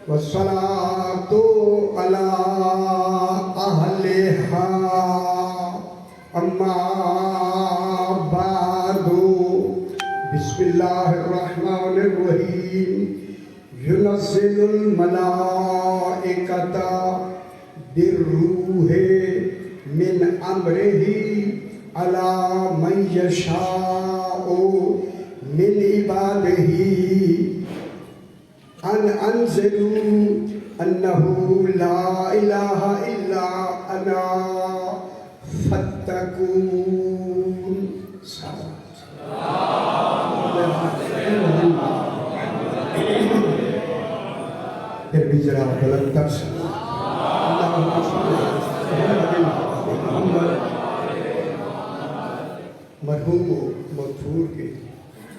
والصلاة على أهلها أما بعد بسم الله الرحمن الرحيم ينزل الملائكة بالروح من أمره على من يشاء من عباده أن أنزلوا أنه لا إله إلا أنا فاتقون. پھر بھی ذرا بلند تر سے مرحوم و مغفور کے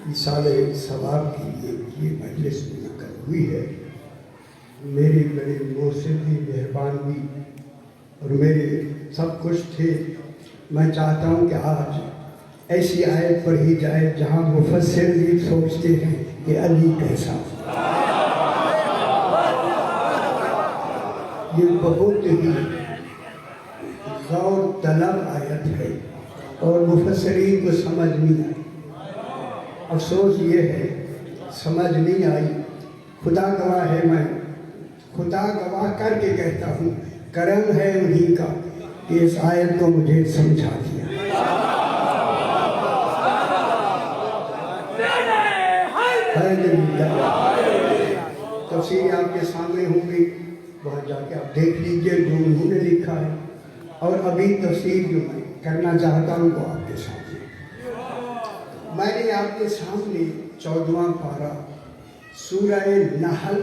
ایصال ثواب کے لیے یہ مجلس منعقد ہوئی ہے. میرے بڑے محسن بھی مہربان بھی اور میرے سب کچھ تھے. میں چاہتا ہوں کہ آج ایسی آیت پڑھی جائے جہاں مفسر بھی سوچتے ہیں کہ علی کیسا. یہ بہت ہی غور طلب آیت ہے اور مفسرین کو سمجھ نہیں آئی. افسوس یہ ہے سمجھ نہیں آئی. خدا گواہ ہے، میں خدا گواہ کر کے کہتا ہوں کرم ہے انہی کا کہ اس آیت کو مجھے سمجھا دیا. تفسیر آپ کے سامنے ہوں گی، وہاں جا کے آپ دیکھ لیجئے جو انہوں نے لکھا ہے. اور ابھی تفسیر جو میں کرنا چاہتا ہوں وہ آپ کے سامنے. میں نے آپ کے سامنے 14واں پارہ سورہ نحل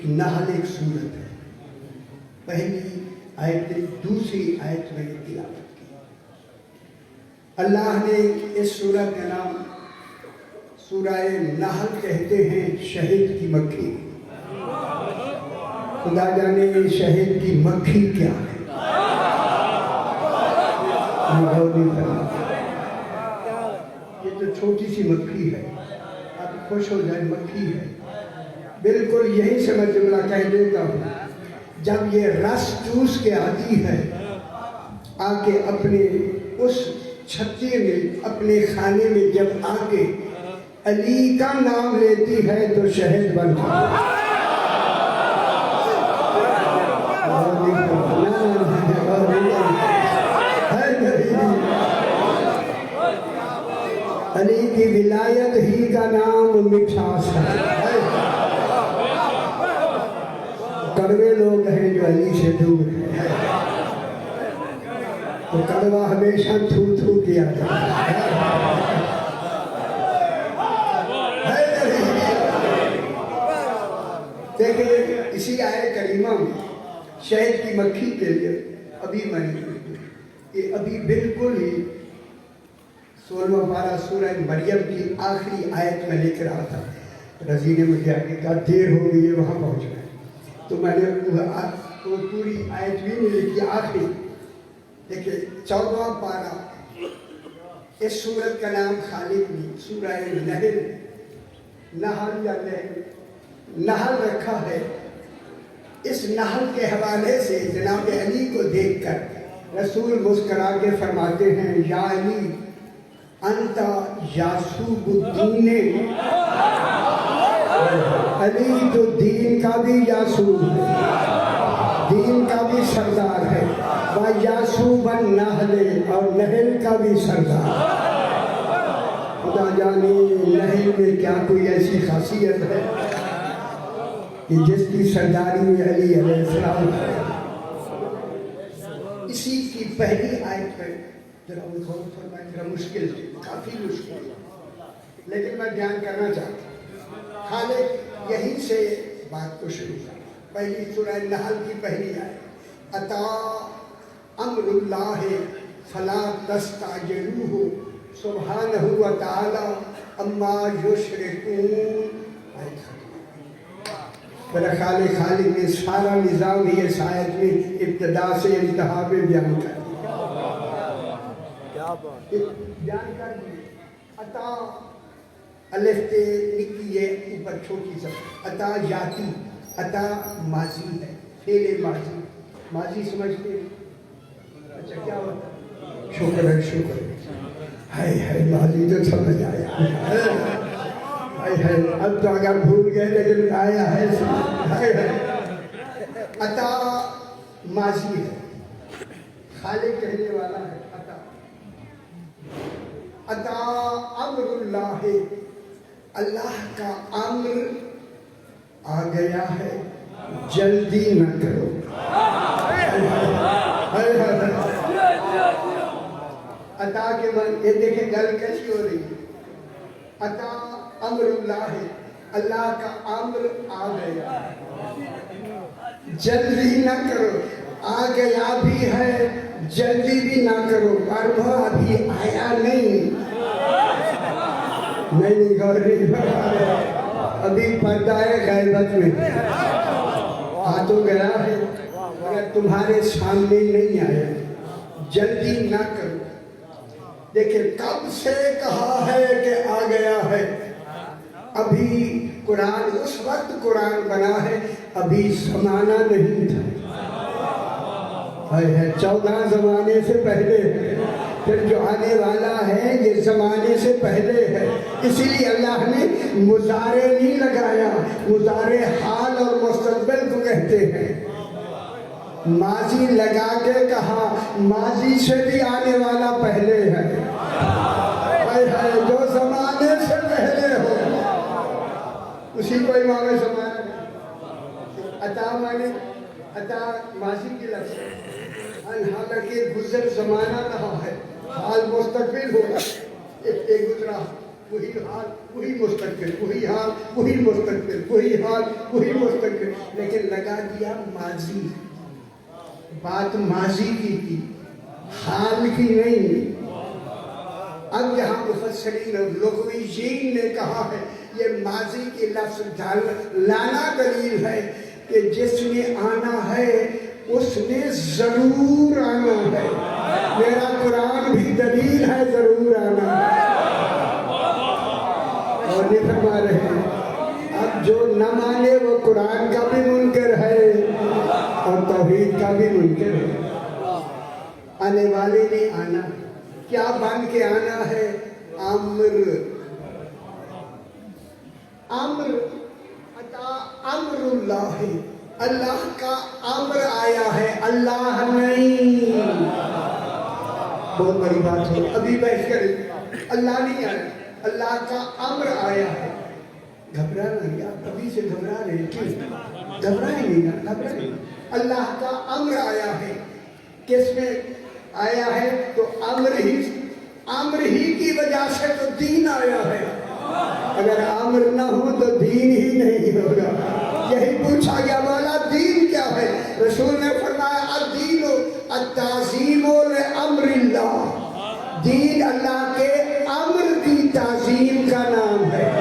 کی نحل ایک سورت ہے، پہلی آیت دوسری آیت میں تلاوت کی. اللہ نے اس سورت کا نام سورہ نحل کہتے ہیں شہد کی مکھی. خدا جانے شہد کی مکھی کیا ہے. یہ تو چھوٹی سی مکھی ہے، آپ خوش ہو جائیں مکھی ہے. بالکل یہی سے میں جملہ کہہ دیتا ہوں. جب یہ رس چوس کے آتی ہے آ کے اپنے اس چھتی میں اپنے کھانے میں جب آ کے علی کا نام لیتی ہے تو شہد بن جاتا ہے. علی کی ولایت ہی کا نام مٹھاس ہے. کڑوے لوگ ہیں جو علی سے دور ہیں تو کڑوا ہمیشہ تھو تھو کیا جاتا ہے. دیکھیں اسی آیت کریمہ میں شہد کی مکھی کے لیے ابھی میں نے یہ ابھی بالکل ہی 16واں پارہ سورہ مریم کی آخری آیت میں لکھ رہا تھا. رضی نے مجھے آگے کہا دیر ہو گئی ہے وہاں پہنچ گئے تو میں نے وہ پوری آیت بھی نہیں لکھی آخری. دیکھیں 14واں پارہ اس سورت کا نام خالق نہیں سورہ نحل نحل یا نحل رکھا ہے. اس نحل کے حوالے سے جناب علی کو دیکھ کر رسول مسکرا کے فرماتے ہیں یا علی انت یاسوب الدین. علی تو دین کا بھی یاسوب ہے، دین کا بھی سردار ہے. یاسوب النحل اور نحل کا بھی سردار. خدا جانے نحل میں کیا کوئی ایسی خاصیت ہے کہ جس کی سرداری میں علی علیہ السلام ہے. اسی کی پہلی آیت پر ذرا مشکل ہے، کافی مشکل ہے، لیکن میں بیان کرنا چاہتا ہوں. خالق یہیں سے بات کو شروع کرنا. پہلی سورہ نحل کی پہلی آیت اتا امر اللہ فلا تستعجلوہ سبحانہ وتعالی اما یشرکون. میرا خالق نے سارا نظام ہی اس آیت میں ابتدا سے انتہا پہ بیان کر دیا. بیان کر دیے عطا الف تے نکی ہے اوپر چھوٹی سا عطا یاتی عطا ماضی ہے فعل ماضی ماضی سمجھتے ہیں اچھا کیا ہوتا ہے شکر ہے شکر ہائے ہائے ماضی تو سمجھ آیا ہائے ہائے اب تو اگر بھول گئے لیکن آیا ہے ہائے ہائے عطا ماضی ہے خالق کہنے والا ہے عطا عطا امر اللہ اللہ کا امر آ گیا ہے جلدی نہ کرو عطا کے من یہ دیکھیں گل کیسی ہو رہی ہے عطا امر اللہ اللہ کا امر آ گیا جلدی نہ کرو آ گیا بھی ہے جلدی بھی نہ کرو اور وہ ابھی آیا نہیں گوری ابھی پردہ ہے غیبت میں آ تو گیا ہے مگر تمہارے سامنے نہیں آیا جلدی نہ کرو دیکھیں کب سے کہا ہے کہ آ گیا ہے ابھی قرآن اس وقت قرآن بنا ہے ابھی زمانہ نہیں تھا 14 زمانے سے پہلے ہے پھر جو آنے والا ہے یہ زمانے سے پہلے ہے اسی لیے اللہ نے مضارع نہیں لگایا مضارع حال اور مستقبل کو کہتے ہیں ماضی لگا کے کہا ماضی سے بھی آنے والا پہلے ہے جو زمانے سے پہلے ہو اسی کو امام زمانہ عطا مانے عطا ماضی کی لفظ حالانکہ گزر زمانہ رہا ہے حال مستقبل ہوگا ایک گزرا وہی حال وہی مستقبل وہی حال وہی مستقبل وہی حال وہی مستقبل لیکن لگا دیا ماضی بات ماضی کی تھی حال کی نہیں اب یہاں مفسرین اور لغویین نے کہا ہے یہ ماضی کی لفظ لانا دلیل ہے کہ جس نے آنا ہے اس نے ضرور آنا ہے میرا قرآن بھی دلیل ہے ضرور آنا اور یہ فرما رہے ہیں اب جو نہ مانے وہ قرآن کا بھی منکر ہے اور توحید کا بھی منکر ہے آنے والے نے آنا کیا بن کے آنا ہے امر عطا امر اللہ اللہ کا امر آیا ہے اللہ نہیں بہت بڑی بات ہے ابھی بیٹھ کر اللہ نہیں آیا اللہ کا امر آیا ہے گھبرانا یا ابھی سے گھبرا رہے کیوں گھبرائیں نہیں گھبرائیں اللہ کا امر آیا ہے کس میں آیا ہے تو امر ہی کی وجہ سے تو دین آیا ہے اگر امر نہ ہو تو دین ہی نہیں ہوگا یہی پوچھا گیا مولا دین کیا ہے رسول نے فرمایا الدین التعظیم لامر اللہ دین اللہ کے امر کی تعظیم کا نام ہے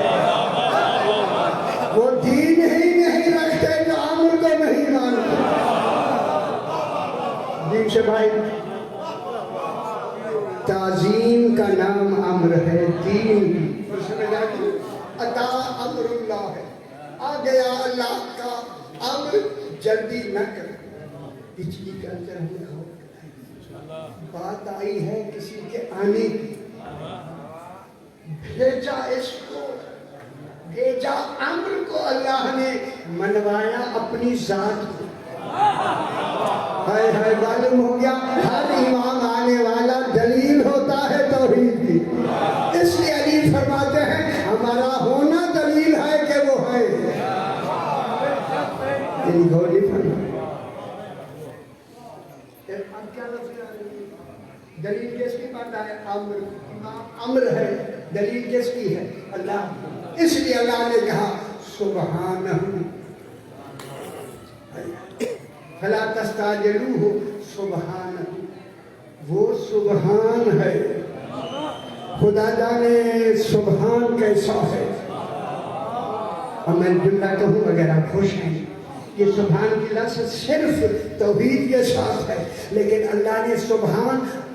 وہ دین ہی نہیں رکھتے تو امر کو نہیں مانتے دین سے بھائی تعظیم کا نام امر ہے دین عطا امر اللہ ہے آ گیا اللہ کا امر جلدی نہ کر بجلی کا بات آئی ہے کسی کے آنے کی بھیجا اس کو بھیجا امر کو اللہ نے منوایا اپنی ذات کو ہائے ہائے معلوم ہو گیا ہر امام آنے والا دلیل ہوتا ہے توحید کی اس لیے علی فرماتے ہیں ہمارا ہونا دلیل ہے کہ وہ ہے گولی فرما اب کیا دلیل کس کی بات ہے امر ہے دلیل کس کی ہے اللہ اس لیے اللہ نے کہا سبحانہ فلا تستعجلوہ سبحانہ وہ سبحان ہے خدا جانے سبحان کیسا ہے اور میں جملہ کہوں اگر آپ خوش ہیں یہ سبحان کی لفظ صرف توحید کے ساتھ ہے لیکن اللہ نے سبحان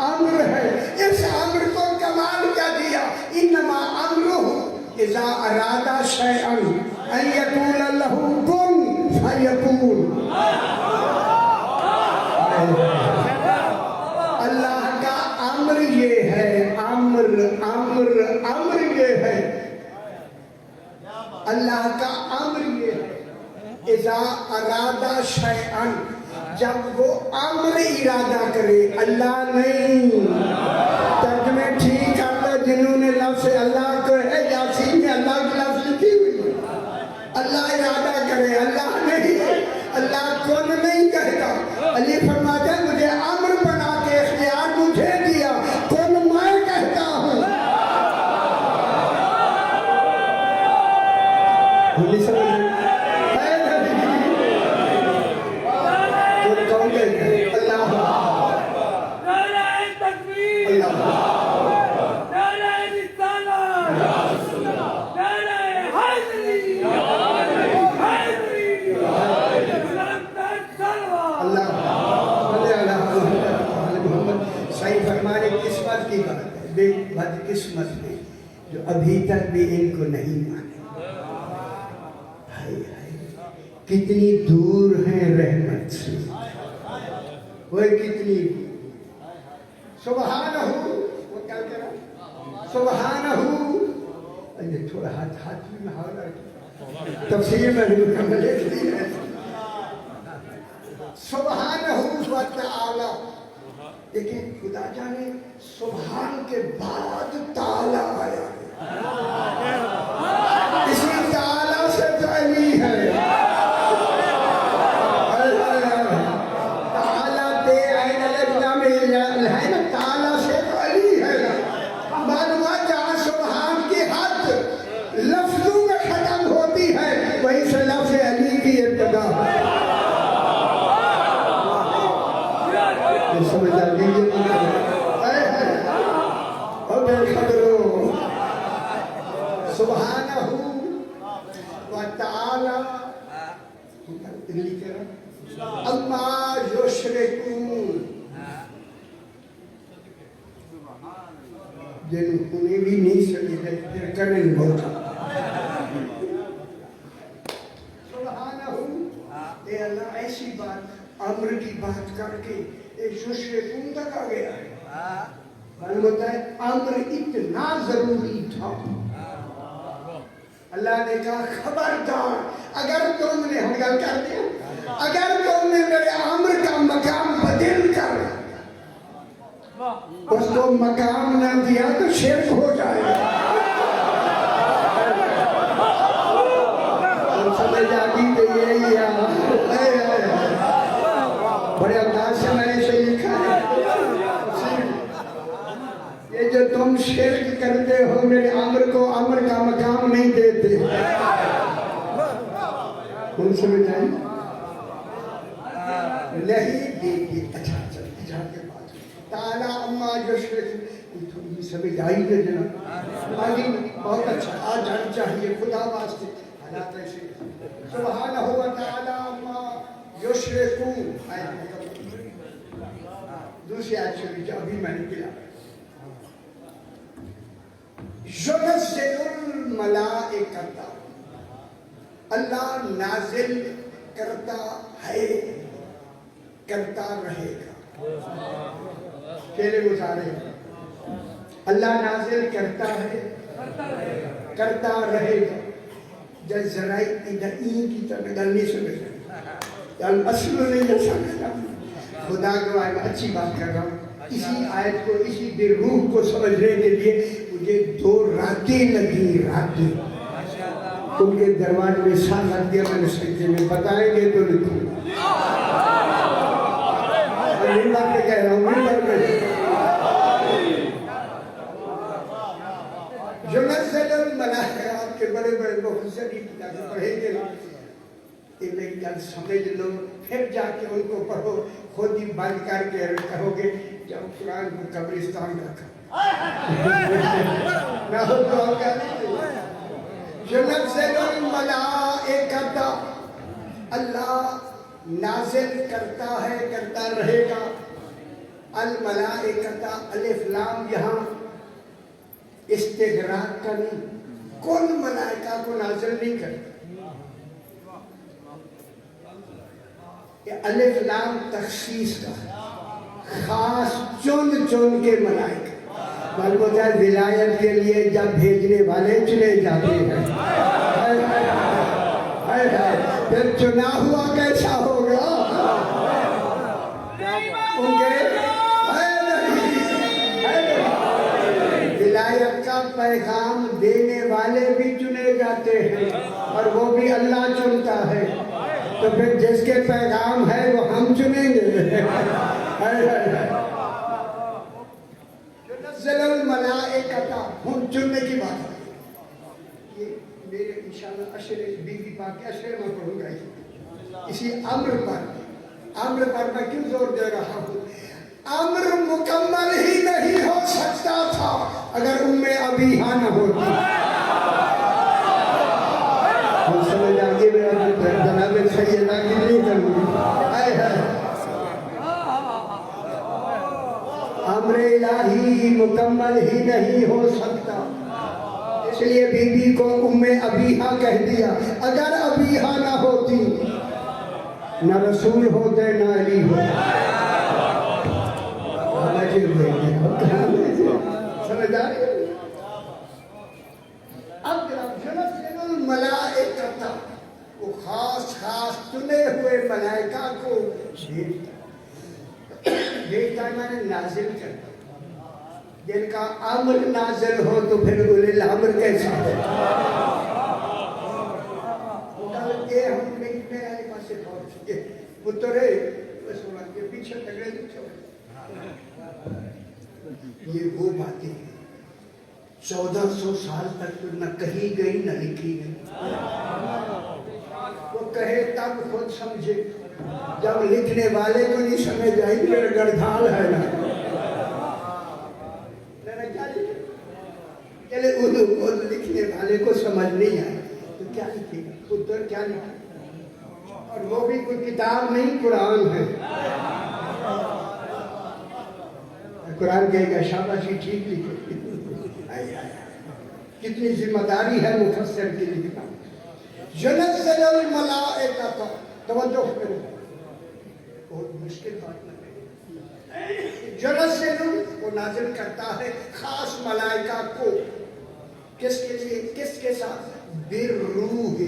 امر ہے. اس امر کو کمال کیا دیا؟ انما امرہ اذا اراد شیئا ان یقول لہ کن فیکون. اللہ کا امر یہ ہے، امر یہ ہے، اللہ کا امر یہ ہے اذا ارادہ شیئا، جب وہ امر ارادہ کرے. اللہ نہیں. ترجمے ٹھیک کرتے جنہوں نے لفظ اللہ کو ہے یاسین میں اللہ کی لفظ لکھی ہوئی. اللہ ارادہ کرے، اللہ نہیں. اللہ کون نہیں کہتا. علی فرماتے ہیں مجھے امر بنا کے اختیار مجھے دیا، کون میں کہتا ہوں. بد قسمت ہے جو ابھی تک بھی ان کو نہیں مانے. ہائے ہائے کتنی دور ہیں رحمت سے، وہ کتنی سبحانہ. وہ کیا کہہ رہا سبحانہ. یہ تھوڑا ہاتھ میں محاورہ تفسیر میں مکمل ہے. سبحانہ و تعالی. لیکن خدا جانے سبحان کے بعد تعالی آیا ہے. اسی تعالی سے تو علی ہے. تعالی تے عین الجلہ میں ہے نا، تعالی سے تو علی ہے. معلومات جہاں سبحان کی حد لفظوں میں ختم ہوتی ہے وہیں سے لفظ علی کی ابتدا ہے. سمجھ آگئی سبحانہ و تعالی اما یشرکون. جنہیں بھی نہیں سمجھے پھر کریں بہت. سبحانہ اے اللہ ایسی بات امر کی بات کر کے یشرکون تک آ گیا ہے. معلوم ہوتا ہے امر اتنا ضروری تھا. اللہ نے کہا خبردار اگر تم نے، ہم گل کرتے ہیں، اگر تم نے میرے امر کا مقام بدل کر اس کو مقام نہ دیا تو شرک ہو جائے گا. سمجھ آگی تو یہی ہے. بڑے انداز سے میں نے اسے لکھا ہے یہ جو تم شرک کرتے ہو میرے امر کو امر کا مقام نہیں دیتے. کون سمجھ آئی؟ نہیں دیتی. اچھا جا کے بات تعالی اما یشرکون. تھوڑی سمجھ آئی ہے جناب؟ آگے بہت اچھا آ جانی چاہیے خدا واسطے. حالات ایسے سبحانہ و تعالی اما یشرکون. دوسری آیت شریف جو ابھی میں نے پڑھا یُنَزِّلُ الْمَلَائِکَةَ. اللہ نازل کرتا ہے، کرتا رہے گا. پہلے گزارے اللہ نازل کرتا ہے، کرتا رہے گا. جب ذرائع ادھر این کی طرح گل نہیں سمجھ اصل نہیں سمجھا. خدا کو اچھی بات کر رہا ہوں. اسی آیت کو، اسی بے روح کو سمجھنے کے لیے مجھے 2 راتیں لگی. راتیں ان کے دروازے میں ساتھ رکھ دیا میں نے سجدے میں. بتائیں گے تو لکھوں ممبر پہ کہہ رہا ہوں. ممبر پہ یُنَزِّلُ الْمَلَائِکَةَ. آپ کے بڑے بڑے مفسرین پڑھیں گے ایک گل سمجھ لو پھر جا کے ان کو پڑھو. خود ہی بند کر کے کہو گے جب قرآن کو قبرستان رکھا نہ ہو تو آپ کیا دیتے. یُنَزِّلُ الْمَلَائِکَةَ. اللہ نازل کرتا ہے، کرتا رہے گا الملائکۃ الف لام یہاں استغراق کا نہیں، کل ملائکہ کو نازل نہیں کرتا. یہ الف لام تخصیص کا ہے، خاص چن کے ملائکہ. معلوم ہوتا ہے ولایت کے لیے جب بھیجنے والے چنے جاتے ہیں، پھر چنا ہوا کیسا ہوگا؟ ان کے ولایت کا پیغام دینے والے بھی چنے جاتے ہیں، اور وہ بھی اللہ چنتا ہے. تو پھر جس کے پیغام ہے وہ ہم چنیں گے. نزل الملائکۃ، ہم چننے کی بات ہے. یہ میرے انشاءاللہ اشرے بی بی پاک کے اشرے میں پڑھوں گا. اسی امر پر میں کیوں زور دے رہا ہوں؟ امر مکمل ہی نہیں ہو سکتا تھا اگر ابیہا نہ ہوتی. ہم سمجھ آگے میں جناب سیدہ کی نہیں کروں. امر الہی مکمل ہی نہیں ہو سکتا، اس لیے بی بی کو ابیہا کہہ دیا. اگر ابیہا نہ ہوتی نہ رسول ہوتے نہ علی ہوتے. سمجھ آ رہی ہے؟ اب ينزل الملائکۃ، وہ خاص چنے ہوئے ملائکہ کو بھیجتا ہے، میں نے نازل کرتا. جن کا امر نازل ہو تو پھر اولی الامر کیسا ہو؟ یہ ہم دیکھتے ہیں پاس سے پہنچ کے پترے بس کے پیچھے تگڑے یہ وہ باتیں ہیں 1400 سال تک تو نہ کہی گئی نہ لکھی گئی. وہ کہے تب خود سمجھے، جب لکھنے والے کو نہیں سمجھ آئی پھر گردھال ہے نا. چلے لکھنے والے کو سمجھ نہیں آئی تو کیا لکھے گا؟ پتر کیا لکھے؟ اور وہ بھی کوئی کتاب نہیں، قرآن ہے. قرآن کہے گا شاباشی ٹھیک لکھے. کتنی ذمہ داری ہے مفسر کی لکھنا. ينزل الملائکۃ، توجہ کرو، بہت مشکل بات نہ ہے. ينزل، وہ نازل کرتا ہے خاص ملائکہ کو. کس کے لیے؟ کس کے ساتھ؟ بالروح،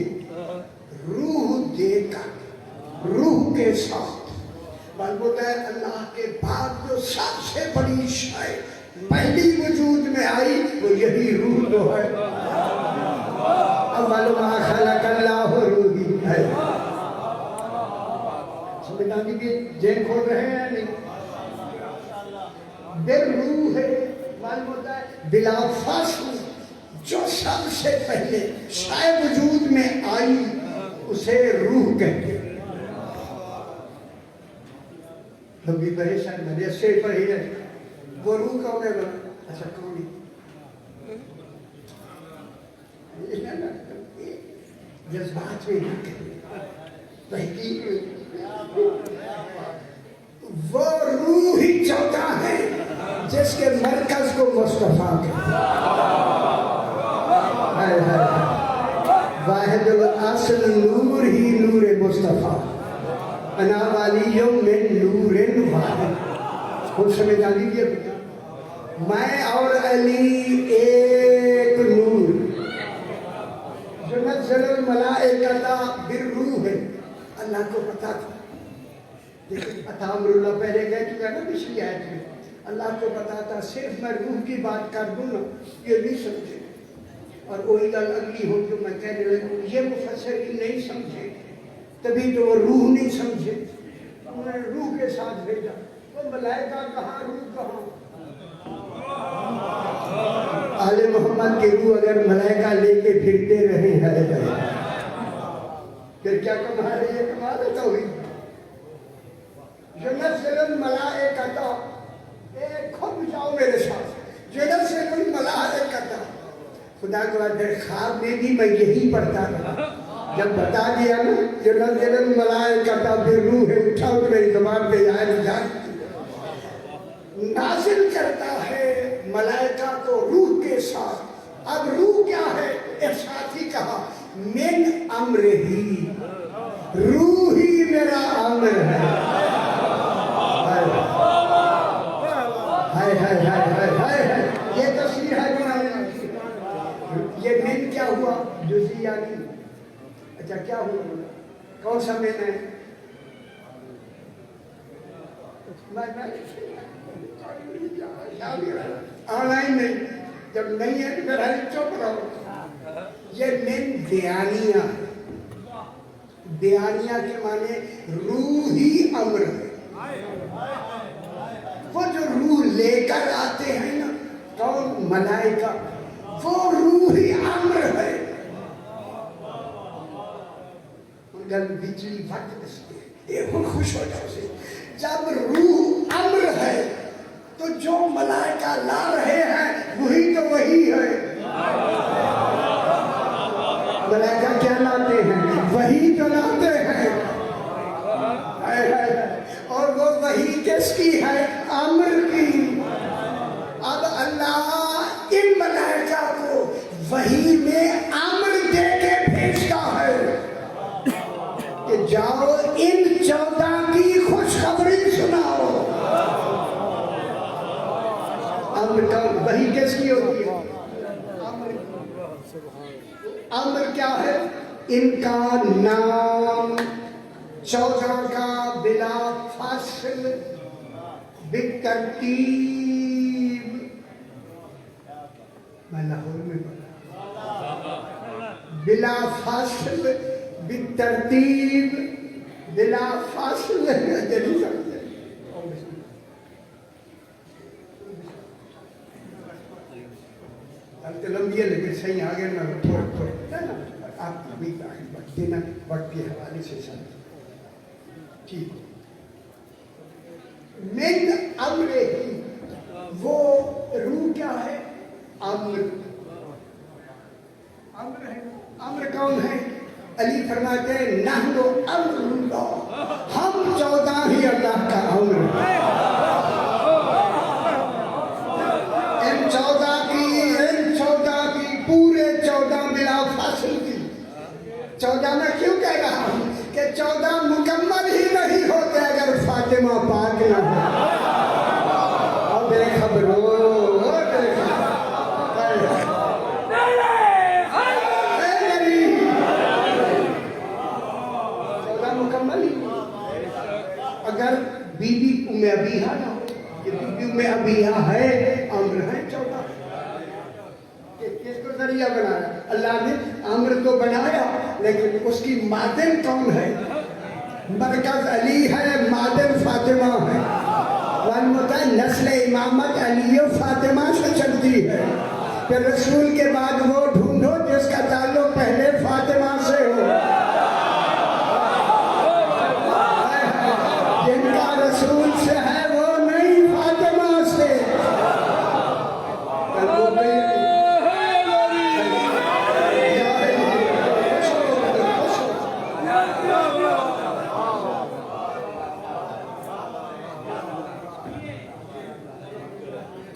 روح دے کر، روح کے ساتھ. معلوم ہے اللہ کے بعد جو سب سے بڑی شے پہلی وجود میں آئی وہ یہی روح تو ہے. اول ما خلق اللہ روحی ہے. سمجھنا کہ جین کھول رہے ہیں نہیں؟ بالروح ہے. معلوم ہوتا ہے بلا فاصل جو سب سے پہلے شے وجود میں آئی اسے روح کہتے ہیں. لمبی پریشان مجھے سے پڑھی ہے وہ روح کون ہے؟ اچھا کون ہے؟ جذبات میں تحقیق وہ روح ہی چاہتا ہے جس کے مرکز کو مصطفیٰ کہتے ہیں. واحد الاصل نور ہی نور مصطفیٰ، انا والی من نور واحد. خود سمجھ آ لیجیے، میں اور علی ایک نور. ينزل الملائکۃ بالروح، اللہ کو پتا تھا. لیکن عطا امر اللہ پہلے کہہ چکا نا پچھلی آیت میں، اللہ کو پتا تھا صرف میں روح کی بات کر دوں نا یہ نہیں سمجھے، اور وہی گل اگلی ہو جو میں کہنے لگوں یہ مفسرین نہیں سمجھے، تبھی تو وہ روح نہیں سمجھے. انہوں نے روح کے ساتھ بھیجا. وہ ملائکہ کہاں، روح کہاں؟ آل محمد کے روح اگر ملائکہ لے کے پھرتے رہے ہیں پھر کیا کمال ہے؟ یہ کمال ہے توحید. ينزل الملائکۃ، خود جاؤ میرے ساتھ. ينزل الملائکۃ، خدا کو پھر خواب میں بھی میں یہی پڑھتا رہا. جب بتا دیا نا ينزل الملائکۃ بالروح، اٹھا تو میری زبان پہ آئے جان نازل کرتا ہے ملائکہ کو روح کے ساتھ. اب روح کیا ہے؟ ایک ساتھی کہا من امر ہی، روح ہی میرا امر ہے. یہ تصویر ہے بنانے. یہ من کیا ہوا؟ جزئی یعنی. اچھا کیا ہوا؟ کون سا من ہے؟ آن لائن نہیں، جب نہیں ہے تو میرا چپ رہو. یہ من بیانیہ. بیانیہ کے معنی روحی امر ہے. وہ جو روح لے کر آتے ہیں نا کون؟ ملائکہ. وہ روحی امر ہے. ان کا بجلی وقت دستے یہ خوش ہو جاؤ سے. جب روح امر ہے تو جو ملائکہ لا رہے ہیں وہی تو وہی ہے. ملائکہ کیا لاتے ہیں؟ وہی تو لاتے ہیں. اور وہ وہی کس کی ہے؟ امر کی. اب اللہ ان ملائکہ کو وہی میں امر دے کے بھیجتا ہے کہ جاؤ ان 14 کی خوشخبری سناؤ. امر کا وہی کس کی ہوتی ہے؟ امر کیا ہے؟ ان کا نام 14 کا بلا فاصل بالترتیب. میں لاہور میں پڑھا. بلا فاصل بالترتیب. بلا فاصل جلی سمجھے. لمبی ہے لیکن صحیح آگے میں تھوڑا آپ ابھی وقت دینا وقت کے حوالے سے سمجھ. ٹھیک. من امر ہی، وہ روح کیا ہے؟ امر. امر ہے. امر کون ہے؟ علی فرماتے ہیں نحن امر اللہ، ہم 14 ہی اللہ کا امر ہے. ان 14 کی پورے 14 بلا فاصل کی. 14 میں کیوں کہہ رہا ہوں کہ 14 مکمل ہی نہیں ہوتے اگر فاطمہ پاک نہ ہو. اور بے خبرو مکمل ہی. اگر بی بی ام ابیہا نہ ہو، یہ بی بی ام ابیہا ہے، امر ہے 14. کس کو ذریعہ بنایا؟ اللہ نے امر تو بنایا لیکن اس کی مادن کون ہے؟ مرکز علی ہے، مادن فاطمہ ہے. نسل امامت علی و فاطمہ سے چلتی ہے. پھر رسول کے بعد وہ ڈھونڈو جس کا تعلق پہلے فاطمہ سے ہو. جن کا رسول سے ہے وہ نہیں فاطمہ سے.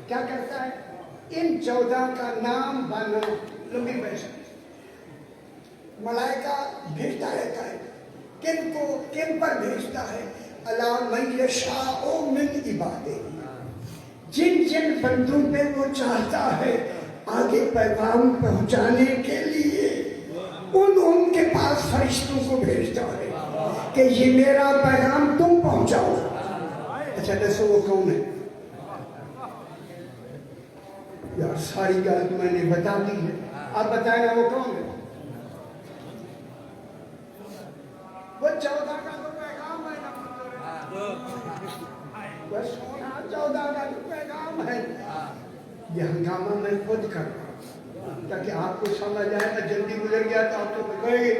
کیا کرتا ہے؟ ان 14 کا نام بانا لمبی بحث. ملائکہ بھیجتا رہتا ہے. کن کو کن پر بھیجتا ہے؟ الا من یشاء من عبادہ، جن جن بندوں پہ وہ چاہتا ہے آگے پیغام پہنچانے کے لیے ان کے پاس فرشتوں کو بھیجتا ہے کہ یہ میرا پیغام تم پہنچاؤ. اچھا دسو وہ کون ہے؟ یار ساری گل تو میں نے بتا دی ہے، آپ بتائیں گا وہ کون ہے؟ وہ 14 کا تو پیغام ہے نا. وہ سونا 14 کا تو پیغام ہے. یہ ہنگامہ میں خود کر رہا ہوں تاکہ آپ کو سمجھ آئے. میں جلدی گزر گیا تو آپ تو گئے.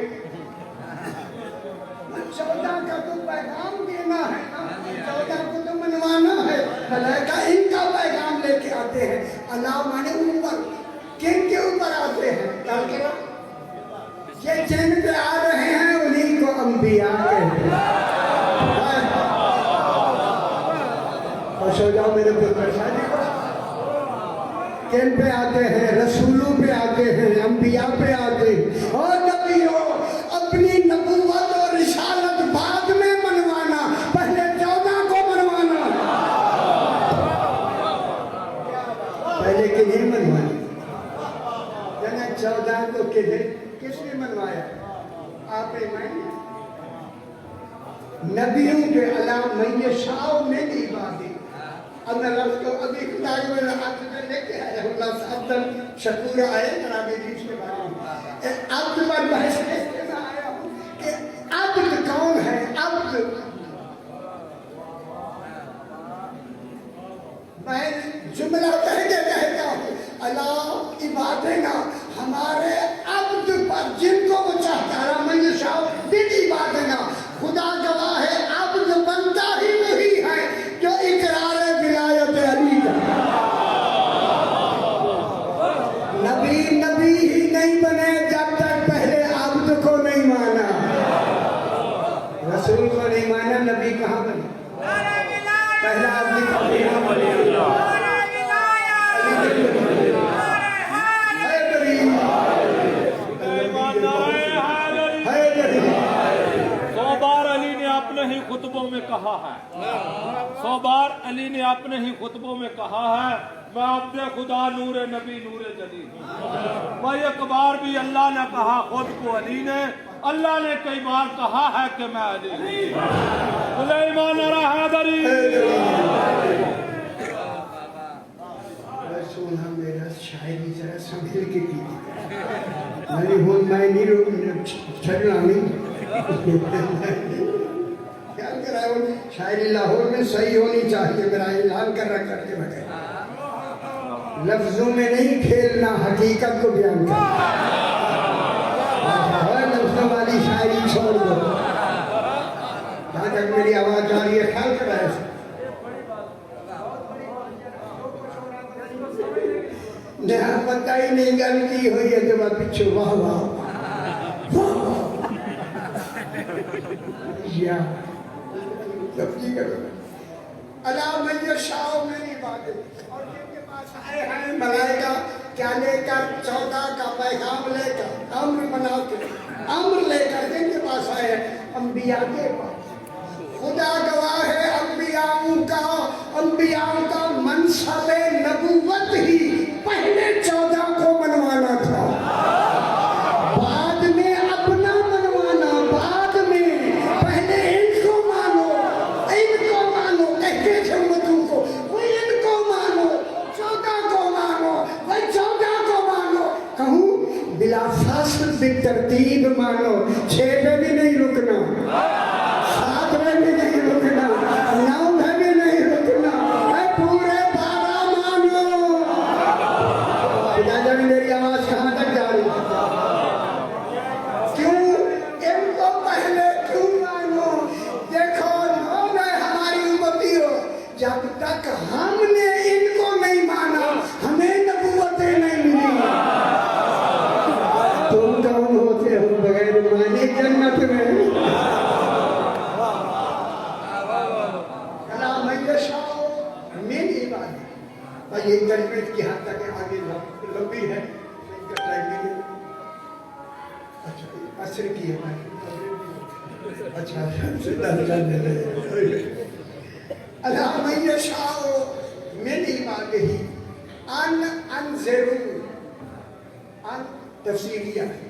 14 کا تو پیغام دینا ہے نا، 14 کو تو منوانا ہے. ملائکہ ان کا پیغام لے کے آتے ہیں. اللہ مانے اوپر کن کے اوپر آتے ہیں؟ یہ جن پہ آ رہے ہیں انہیں کو انبیاء کہتے ہیں. ہو جاؤ میرے پتر شادی کن پہ آتے ہیں، رسولوں پہ آتے ہیں، انبیاء پہ آتے ہیں. اور نبیوں اپنی نبوت اور رسالت بعد میں منوانا، پہلے 14 کو منوانا. پہلے کنہیں منوانا؟ جنہیں 14 کو کس نے منوایا؟ آپ ایمان نبیوں کے علام من یشاء من عبادہ. اب میں لفظ کو ابھی خدا کے میں آپ سے لے کے آیا ہوں. لفظ عبد شکور آئے جناب عزیز کے بارے میں. عبد پر بحث اس کے میں آیا ہوں کہ عبد کون ہے؟ عبد میں جملہ کہتا ہوں اللہ عبادنا ہمارے عبد پر جن کو وہ چاہتا ہے. من یشاء من عبادنا خدا گواہ ہے عبد بنتا ہی وہی ہے جو اقرار ولایت علی کا. نبی ہی نہیں بنے جب تک پہلے عبد کو نہیں مانا، رسول کو نہیں مانا. نبی کہاں بنے؟ پہلا عبد کا اپنے ہی خطبوں میں کہا ہے، 100 بار علی نے اپنے ہی خطبوں میں کہا ہے میں عبد خدا نور نبی نور جلی ہوں. وہ ایک بار بھی اللہ نے کہا خود کو علی نے، اللہ نے کئی بار کہا ہے کہ میں علی ہوں. سلیمان حیدری سونا میرا شاعری ذرا سنبھل کے کی میں نہیں چھڑنا نہیں خیال کرا ہوں. شاعری لاہور میں صحیح ہونی چاہیے، میرا اعلان کر کے بغیر لفظوں میں نہیں کھیلنا، حقیقت کو بیان کرنا. لفظوں والی شاعری چھوڑ دو. جہاں تک میری آواز جا رہی ہے خیال کرا ہے. پتہ ہی نہیں گل کی ہوئی ہے تو میں پیچھے واہ واہ یا تفصیل کرو. اللہ من یشاء من عبادہ. اور جن کے پاس آئے ہیں ملائکہ کیا لے کر؟ 14 کا پیغام لے کر، امر بنا کے، امر لے کر جن کے پاس آئے ہیں انبیاء کے پاس. خدا گواہ ہے انبیاء کا منصب نبوت ہی پہلے 14 کو منوانا تھا، بعد میں اپنا منوانا. بعد میں پہلے ان کو مانو کہتے تھے امتوں کو، وہ ان کو مانو. 14 کو مانو، وہ 14 کو مانو. کہوں بلا فاصل بالترتیب مانو. 6 پہ بھی نہیں رکنا، 7 پہ بھی نہیں رکنا، 9 پہ بھی نہیں رکنا، پورے 12 مانو. خدا جانے میری آواز کہاں تک جا رہی ہے؟ کیوں ان کو پہلے کیوں مانو؟ دیکھو لوگ ہیں ہماری امتیوں، جب تک ہم نے ان کو نہیں مانا ہمیں نبوتیں نہیں ملی. تم کون ہوتے ہو بغیر مانے جنت میں؟ اللہ من یشاء من عبادہ. اور یہ تربیت کی حد تک آگے لمبی ہے. اچھا عصر کی ہے. اچھا اللہ من یشاء من عبادہ ان انذروا. ان تفسیریہ ہے،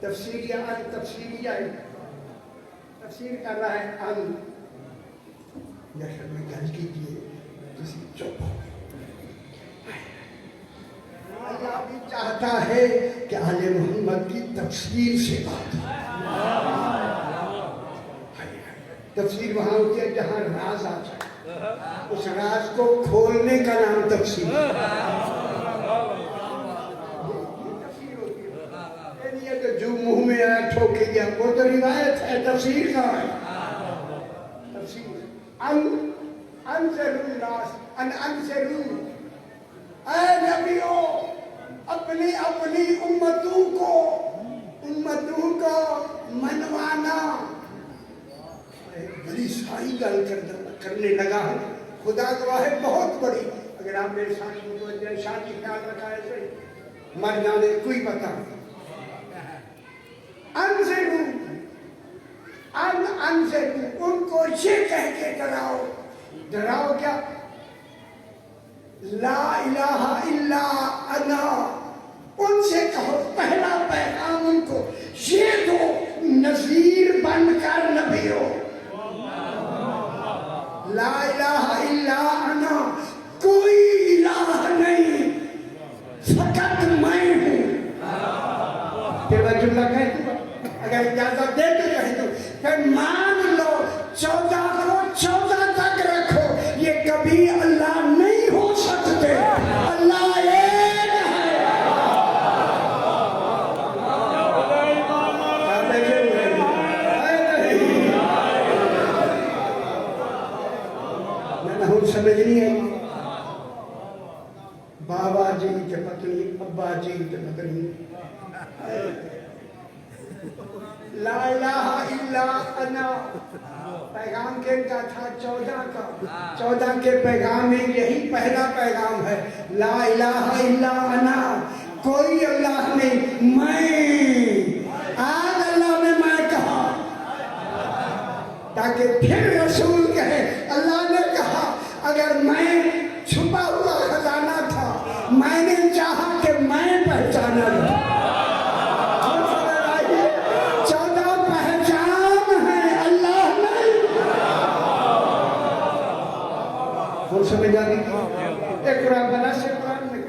تفسیریہ ان تفسیریہ ہے، تفسیر کر رہا ہے ان. یا شاید میں گل کیجیے کسی چپ ہو. اللہ بھی چاہتا ہے کہ آل محمد کی تفسیر سے بات ہو. تفسیر وہاں ہوتی ہے جہاں راز آ جائے، اس راز کو کھولنے کا نام تفسیر. یہ تو جو منہ میں آیا ٹھوکے گیا وہ تو روایت ہے. تفسیر کا ہے تفسیر. انذروا الناس ان انذروا. اے نبیوں اپنی امتوں کو منوانا. بڑی ساری گل کرنے لگا ہوں. خدا گواہ ہے بہت بڑی. اگر آپ میرے ساتھ متوجہ شادی خیال رکھا ہے صحیح, مر جانے کوئی پتہ نہیں. انذروا ان کو یہ کہہ کے ڈراؤ. ڈراؤ کیا؟ لا الہ الا انا. ان سے کہو, پہلا پیغام ان کو یہ دو, نذیر بن کر نبی ہو. لا الہ الا انا, کوئی الہ نہیں, فقط میں ہوں. پھر میں جملہ کہہ دوں, اگر اجازت دے تو کہہ دوں, پھر مان لو 14 کو 14 تک رکھو, یہ کبھی اللہ نہیں ہو سکتے. اللہ ایک ہے. میں سمجھ نہیں ہے. بابا جی کے پتنی, ابا جی کے پتنی, لا الہ الا انا. پیغام کن کا تھا؟ 14 کا. 14 کے پیغام میں یہی پہلا پیغام ہے, لا الہ الا انا, کوئی اللہ نہیں, میں. آج اللہ نے میں کہا تاکہ پھر رسول کہے اللہ نے کہا. اگر میں چھپا ہوا خزانہ تھا, میں نے چاہا کہ میں پہچانا تھا. 14 پہچان ہے, اللہ نہیں. وہ سمجھ آ گئی. ایک قرآن بنا سے قرآن میں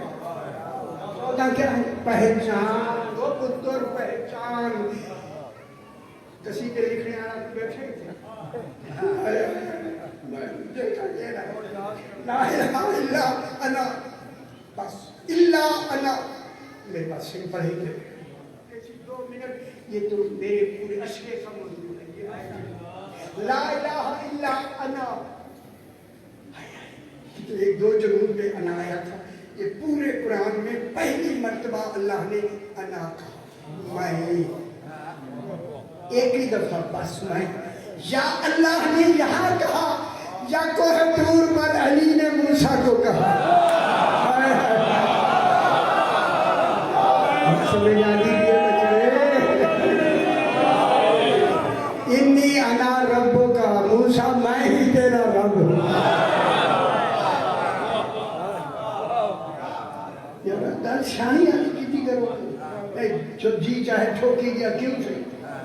14 کیا ہے؟ پہچان. وہ پتر پہچان. کسی کے لکھنے آنا تو بیٹھے تھے, لا الہ الا انا, بس الا انا. میرے پاس سمپل ہی تھے, 2 منٹ, یہ تو میرے پورے اشرے کا موضوع ہے. لا الہ الا انا, ایک 2 جگہوں پہ انا آیا تھا. یہ پورے قرآن میں پہلی مرتبہ اللہ نے انا کہا, میں. ایک ہی دفعہ بس میں. یا اللہ نے یہاں کہا, یا کوہ طور پر علی نے موسیٰ کو کہا. سمجھ آ گئی انی انا ربک, موسیٰ میں ہی تیرا رب ہوں. دل شانی آتی کتی کرو, جو جی چاہے ٹھوکی دیا کیوں سے,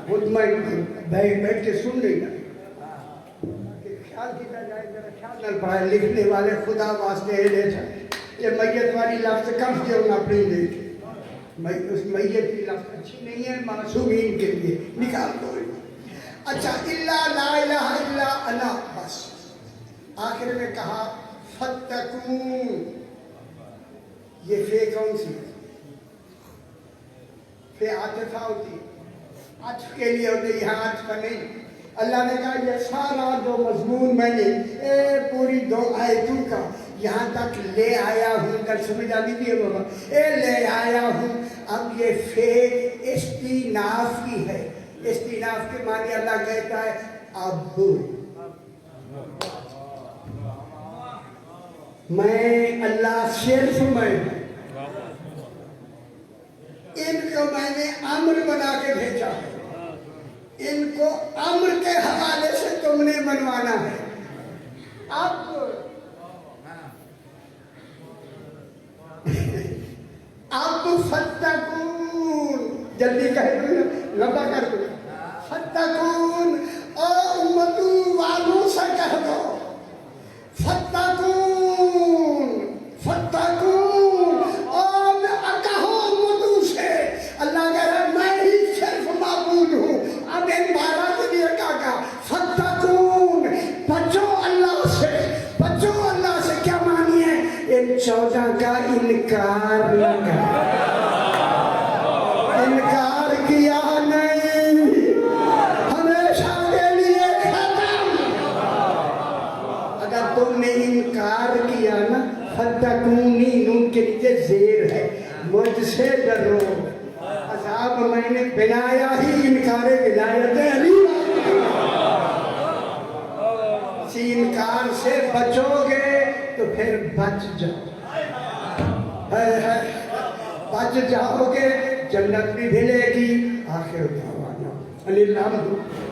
خود میں بیٹھ کے سن لیں گا. خیال کیا جائے, میرا خیال نہ پڑھائے. لکھنے والے خدا واسطے لے جائے, یہ میت والی لفظ کم کیوں نہ اپنی لے کے. اس میت کی لفظ اچھی نہیں ہے معصومین کے لیے, نکال دو. اچھا, الا لا الہ الا انا, بس. آخر میں کہا فتقون. یہ فے کون سی؟ فے عاطفہ ہوتی, عطف کے لیے ہوتی, یہاں عطف نہیں. اللہ نے کہا یہ سارا جو مضمون میں نے پوری 2 آیتوں کا یہاں تک لے آیا ہوں. کل سمجھ آ گئی تھی بابا, لے آیا ہوں. اب یہ فے استیناف کی ہے. استیناف کے معنی اللہ کہتا ہے اب میں اللہ صرف میں ہوں. ان کو میں نے امر بنا کے بھیجا ہے, ان کو امر کے حوالے سے تم نے منوانا ہے. اب فتقون, جلدی کہہ دو, لمبا کر دو. فتقون, او امتوں والوں سے کہہ دو, فتقون فتقون. اور کہو امتوں سے, اللہ کہہ رہا ہے میں ہی صرف معبود ہوں. اب ان 12 کے لیے کہا فتقون, بچو اللہ سے. بچو اللہ سے کیا معنی ہے؟ ان 14 کا انکار نہ کر. انکار کیا نہیں, ہمیشہ کے لیے ختم. اگر تم نے انکار کیا نا, فتقونی نون کے نیچے زیر ہے, مجھ سے ڈرو. عذاب میں نے بنایا ہی انکار ولایت علی. سین انکار سے بچو گے تو پھر بچ جاؤ، بچ جاؤ گے، جنت بھی ملے گی۔ آخر دعوانا الحمدللہ۔